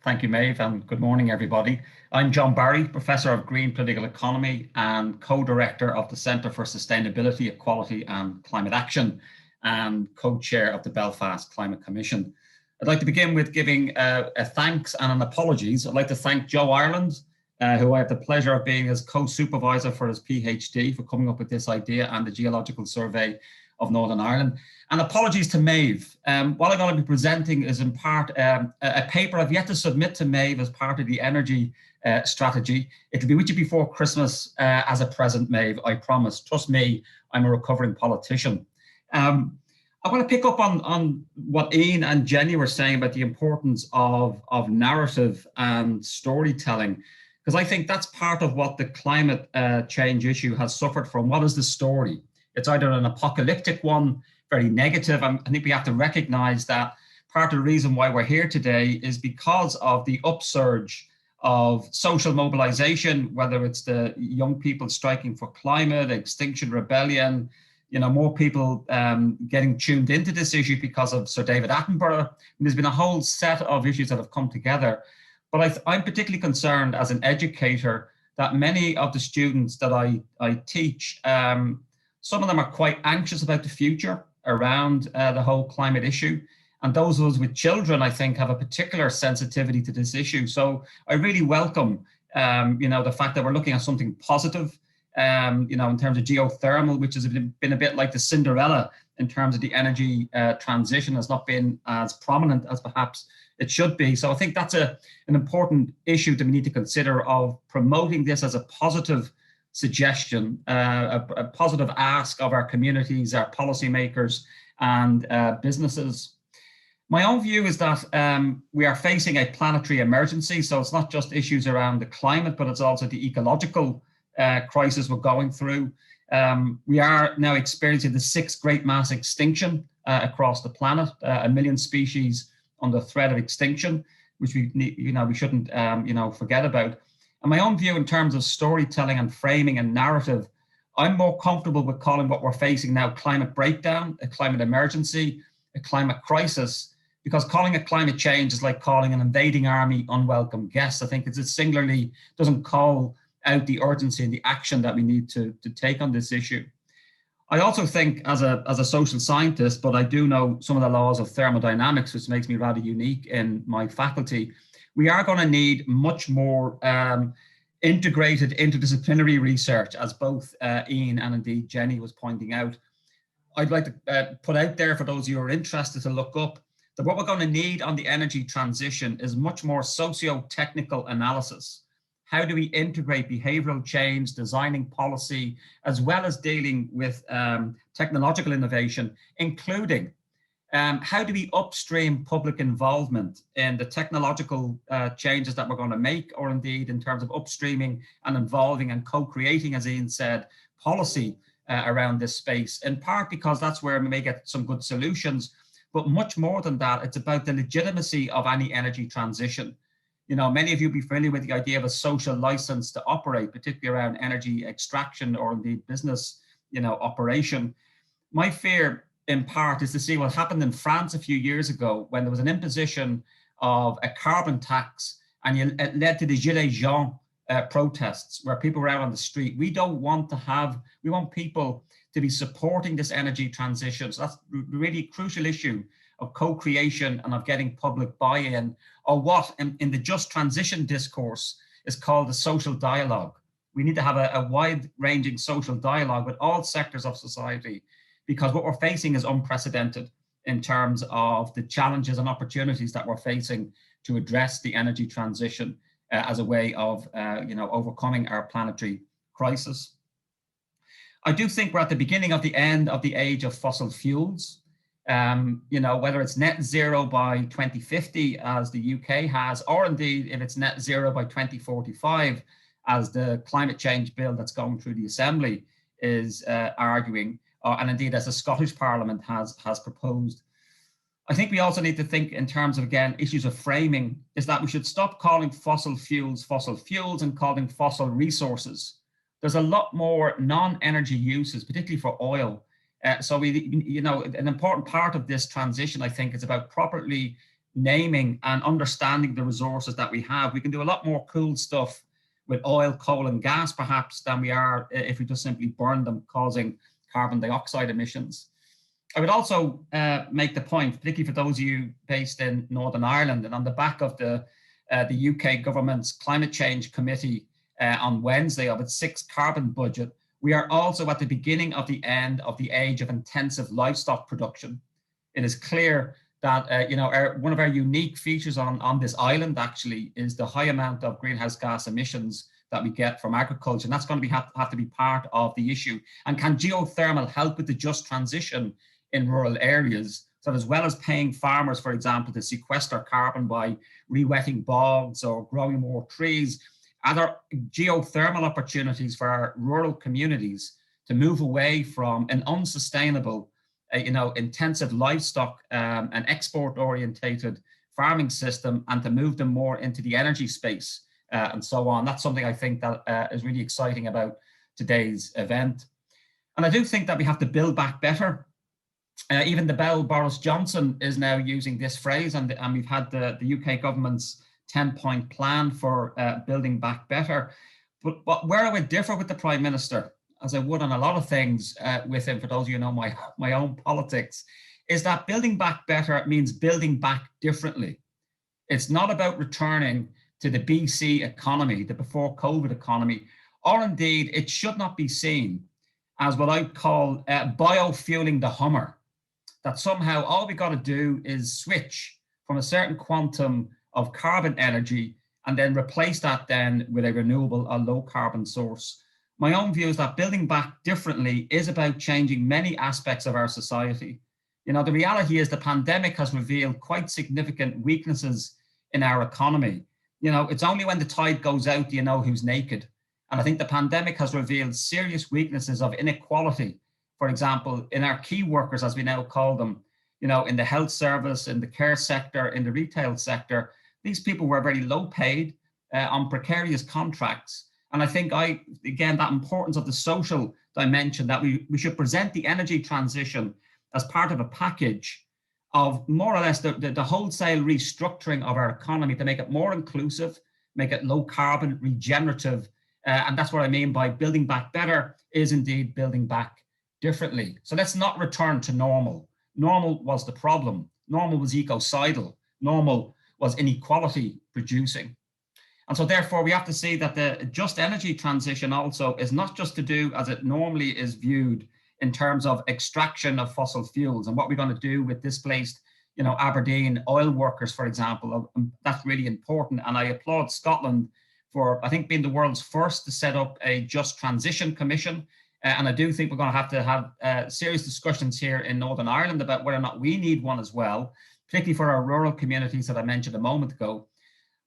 Thank you, Maeve, and good morning, everybody. I'm John Barry, Professor of Green Political Economy and co-director of the Centre for Sustainability, Equality and Climate Action and co-chair of the Belfast Climate Commission. I'd like to begin with giving a thanks and an apologies. I'd like to thank Joe Ireland, who I have the pleasure of being his co-supervisor for his PhD, for coming up with this idea and the Geological Survey of Northern Ireland. And apologies to Maeve. What I'm going to be presenting is in part a paper I've yet to submit to Maeve as part of the energy strategy. It'll be with you before Christmas as a present, Maeve, I promise. Trust me, I'm a recovering politician. I want to pick up on what Ian and Jenny were saying about the importance of narrative and storytelling, because I think that's part of what the climate change issue has suffered from. What is the story? It's either an apocalyptic one, very negative. I think we have to recognize that part of the reason why we're here today is because of the upsurge of social mobilization, whether it's the young people striking for climate, Extinction Rebellion, more people getting tuned into this issue because of Sir David Attenborough. And there's been a whole set of issues that have come together. But I'm particularly concerned as an educator that many of the students that I teach, some of them are quite anxious about the future around the whole climate issue. And those of us with children, I think, have a particular sensitivity to this issue. So I really welcome, the fact that we're looking at something positive, in terms of geothermal, which has been a bit like the Cinderella in terms of the energy transition, has not been as prominent as perhaps it should be. So I think that's an important issue that we need to consider, of promoting this as a positive suggestion, a positive ask of our communities, our policymakers and businesses. My own view is that we are facing a planetary emergency. So it's not just issues around the climate, but it's also the ecological crisis we're going through. We are now experiencing the 6th great mass extinction across the planet, 1 million species on the threat of extinction, which we shouldn't forget about. And my own view in terms of storytelling and framing and narrative, I'm more comfortable with calling what we're facing now climate breakdown, a climate emergency, a climate crisis, because calling it climate change is like calling an invading army unwelcome guests. I think it singularly doesn't call out the urgency and the action that we need to take on this issue. I also think as a social scientist, but I do know some of the laws of thermodynamics, which makes me rather unique in my faculty, we are going to need much more integrated interdisciplinary research, as both Ian and indeed Jenny was pointing out. I'd like to put out there for those of you who are interested to look up that what we're going to need on the energy transition is much more socio-technical analysis. How do we integrate behavioral change, designing policy, as well as dealing with technological innovation, including how do we upstream public involvement in the technological changes that we're going to make, or indeed in terms of upstreaming and involving and co-creating, as Ian said, policy around this space, in part because that's where we may get some good solutions. But much more than that, it's about the legitimacy of any energy transition. Many of you will be familiar with the idea of a social license to operate, particularly around energy extraction or indeed business, operation. My fear, in part, is to see what happened in France a few years ago when there was an imposition of a carbon tax, and it led to the Gilets jaunes protests where people were out on the street. We want people to be supporting this energy transition. So that's a really crucial issue of co-creation and of getting public buy-in, or what in the just transition discourse is called the social dialogue. We need to have a wide-ranging social dialogue with all sectors of society, because what we're facing is unprecedented in terms of the challenges and opportunities that we're facing to address the energy transition as a way of overcoming our planetary crisis. I do think we're at the beginning of the end of the age of fossil fuels. Whether it's net zero by 2050, as the UK has, or indeed if it's net zero by 2045, as the climate change bill that's going through the Assembly is arguing, and indeed as the Scottish Parliament has proposed. I think we also need to think in terms of, again, issues of framing, is that we should stop calling fossil fuels and calling fossil resources. There's a lot more non-energy uses, particularly for oil. So an important part of this transition, I think, is about properly naming and understanding the resources that we have. We can do a lot more cool stuff with oil, coal, and gas, perhaps, than we are if we just simply burn them, causing carbon dioxide emissions. I would also make the point, particularly for those of you based in Northern Ireland, and on the back of the UK government's Climate Change Committee on Wednesday of its 6th carbon budget, we are also at the beginning of the end of the age of intensive livestock production. It is clear that one of our unique features on this island actually is the high amount of greenhouse gas emissions that we get from agriculture, and that's going to have to be part of the issue. And can geothermal help with the just transition in rural areas? So as well as paying farmers, for example, to sequester carbon by re-wetting bogs or growing more trees, are there geothermal opportunities for our rural communities to move away from an unsustainable, intensive livestock and export-orientated farming system, and to move them more into the energy space and so on? That's something I think that is really exciting about today's event. And I do think that we have to build back better. Even the Bell Boris Johnson is now using this phrase, and we've had the UK government's 10-point plan for building back better. But where I would differ with the Prime Minister, as I would on a lot of things with him, for those of you who know my own politics, is that building back better means building back differently. It's not about returning to the BC economy, the before COVID economy, or indeed it should not be seen as what I call biofueling the Hummer, that somehow all we got to do is switch from a certain quantum of carbon energy and then replace that then with a renewable or low carbon source. My own view is that building back differently is about changing many aspects of our society. The reality is the pandemic has revealed quite significant weaknesses in our economy. It's only when the tide goes out do you know who's naked. And I think the pandemic has revealed serious weaknesses of inequality, for example, in our key workers, as we now call them, in the health service, in the care sector, in the retail sector. These people were very low paid on precarious contracts. And I think, again, that importance of the social dimension, that we should present the energy transition as part of a package of more or less the wholesale restructuring of our economy to make it more inclusive, make it low carbon, regenerative. And that's what I mean by building back better is indeed building back differently. So let's not return to normal. Normal was the problem. Normal was ecocidal. Normal was inequality producing. And so therefore we have to see that the just energy transition also is not just to do as it normally is viewed in terms of extraction of fossil fuels and what we're going to do with displaced, Aberdeen oil workers, for example. That's really important. And I applaud Scotland for, I think, being the world's first to set up a Just Transition Commission. And I do think we're going to have serious discussions here in Northern Ireland about whether or not we need one as well, particularly for our rural communities that I mentioned a moment ago.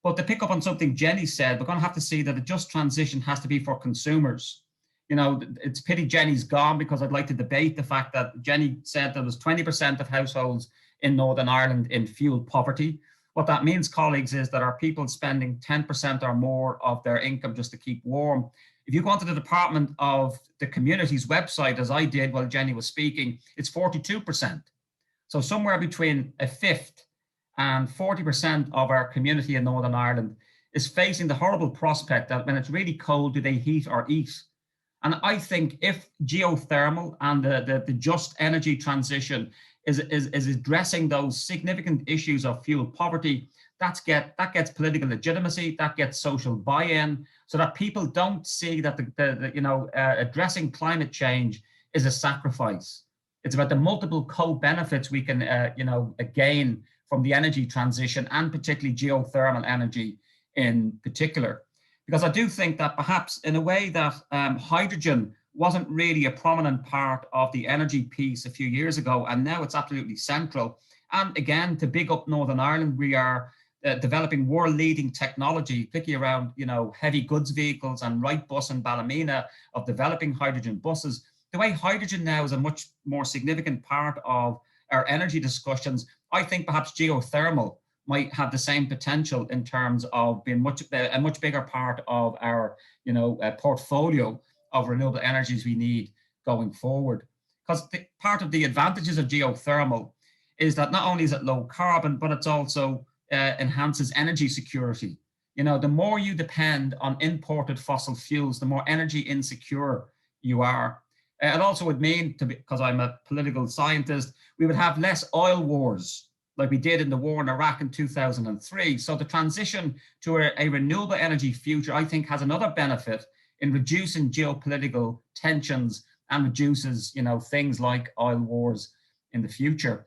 But to pick up on something Jenny said, we're going to have to see that a just transition has to be for consumers. It's pity Jenny's gone, because I'd like to debate the fact that Jenny said there was 20% of households in Northern Ireland in fuel poverty. What that means, colleagues, is that our people spending 10% or more of their income just to keep warm. If you go onto the Department of the Community's website, as I did while Jenny was speaking, it's 42%. So somewhere between a fifth and 40% of our community in Northern Ireland is facing the horrible prospect that when it's really cold, do they heat or eat? And I think if geothermal and the just energy transition is addressing those significant issues of fuel poverty, that gets political legitimacy, that gets social buy-in, so that people don't see that addressing climate change is a sacrifice. It's about the multiple co-benefits we can gain from the energy transition, and particularly geothermal energy in particular. Because I do think that perhaps in a way that hydrogen wasn't really a prominent part of the energy piece a few years ago, and now it's absolutely central. And again, to big up Northern Ireland, we are developing world-leading technology, particularly around heavy goods vehicles, and Wrightbus and Ballymena of developing hydrogen buses. The way hydrogen now is a much more significant part of our energy discussions, I think perhaps geothermal might have the same potential in terms of being a much bigger part of our portfolio of renewable energies we need going forward. Because part of the advantages of geothermal is that not only is it low carbon, but it's also enhances energy security. You know, the more you depend on imported fossil fuels, the more energy insecure you are. It also would mean, because I'm a political scientist, we would have less oil wars like we did in the war in Iraq in 2003. So the transition to a renewable energy future, I think, has another benefit in reducing geopolitical tensions and reduces, you know, things like oil wars in the future.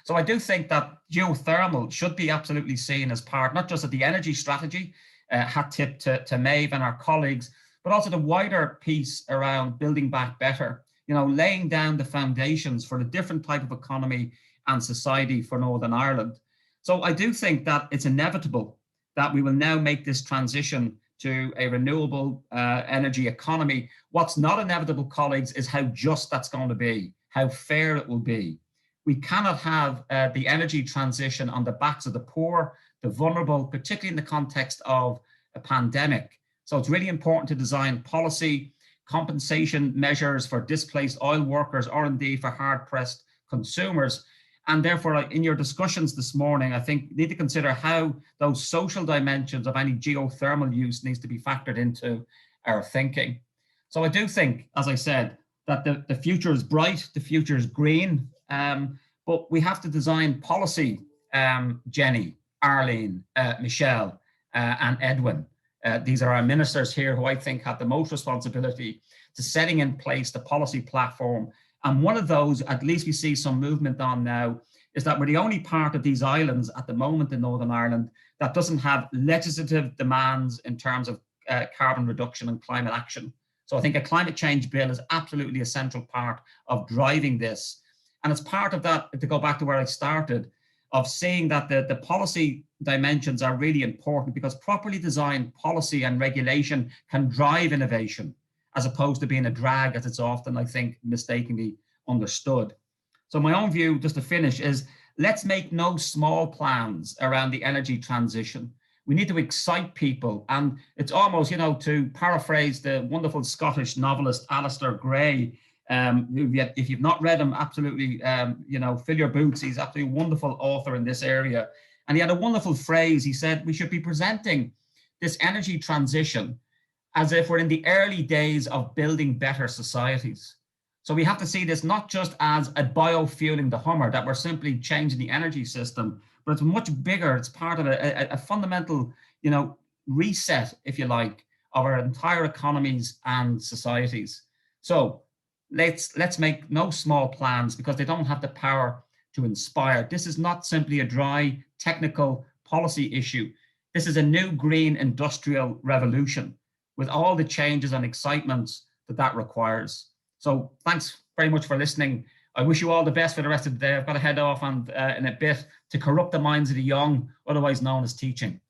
So I do think that geothermal should be absolutely seen as part, not just of the energy strategy, hat tip to Maeve and our colleagues, but also the wider piece around building back better, you know, laying down the foundations for a different type of economy and society for Northern Ireland. So I do think that it's inevitable that we will now make this transition to a renewable energy economy. What's not inevitable, colleagues, is how just that's going to be, how fair it will be. We cannot have the energy transition on the backs of the poor, the vulnerable, particularly in the context of a pandemic. So it's really important to design policy, compensation measures for displaced oil workers, or indeed for hard-pressed consumers. And therefore, in your discussions this morning, I think you need to consider how those social dimensions of any geothermal use needs to be factored into our thinking. So I do think, as I said, that the future is bright, the future is green, but we have to design policy, Jenny, Arlene, Michelle, and Edwin. These are our ministers here who I think have the most responsibility to setting in place the policy platform. And one of those, at least we see some movement on now, is that we're the only part of these islands at the moment in Northern Ireland that doesn't have legislative demands in terms of carbon reduction and climate action. So I think a climate change bill is absolutely a central part of driving this. And it's part of that, to go back to where I started, of seeing that the policy dimensions are really important, because properly designed policy and regulation can drive innovation, as opposed to being a drag, as it's often, I think, mistakenly understood. So my own view, just to finish, is let's make no small plans around the energy transition. We need to excite people. And it's almost, you know, to paraphrase the wonderful Scottish novelist Alistair Gray, who, if you've not read him, absolutely, you know, fill your boots. He's absolutely a wonderful author in this area. And he had a wonderful phrase. He said, we should be presenting this energy transition as if we're in the early days of building better societies. So we have to see this not just as a biofueling the Hummer, that we're simply changing the energy system, but it's much bigger. It's part of a fundamental, you know, reset, if you like, of our entire economies and societies. So let's make no small plans, because they don't have the power to inspire. This is not simply a dry technical policy issue. This is a new green industrial revolution with all the changes and excitements that requires. So thanks very much for listening. I wish you all the best for the rest of the day. I've got to head off and in a bit to corrupt the minds of the young, otherwise known as teaching.